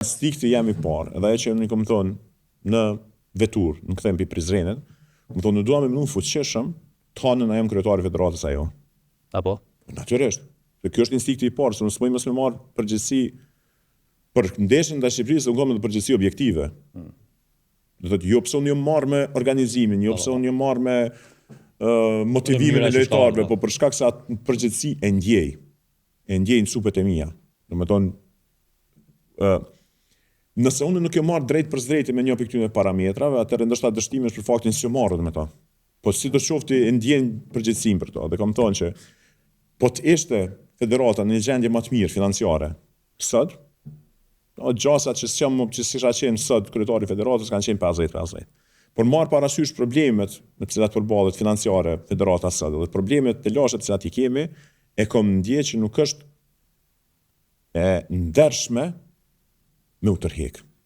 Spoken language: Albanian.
Stikti jam I parë, edhe ajo që unë kom thonë në vetur, në kthem pi Prizrenit, kom thonë, në dua me mënu fuqishëm, të hanën a jam kryetari federatës ajo. Apo? Natyrisht. Dhe kjo është instikti I parë, se unë s'moj mos me marrë përgjegjësi për ndeshjen ndaj Shqipërisë, unë kam edhe përgjegjësi objektive. Do thotë, jo pse unë jam marrë me organizimin, jo pse unë jam marrë me motivimin e lojtarëve, po për shkak se atë përgjegjësi e ndjej. E ndjej në supet e mia. Domethënë, nëse unë nuk e marr drejt për drejtë me një prej këtyre parametrave, atëherë ndoshta dështimesh për faktin se marrë me to. Po sidoqoftë e ndjen përgjegjësinë për to. Dhe kam thonë që po të ishte federata në një gjendje më të mirë financiare sot, gjasat që s'isha qenë sot kryetari I federatës kanë qenë 50-50. Por marr parasysh problemet me të cilat përballet financiare federata sot, dhe problemet të lashta të cilat I kemi, e kam ndjekur që nuk është e ndershme me u tërheq.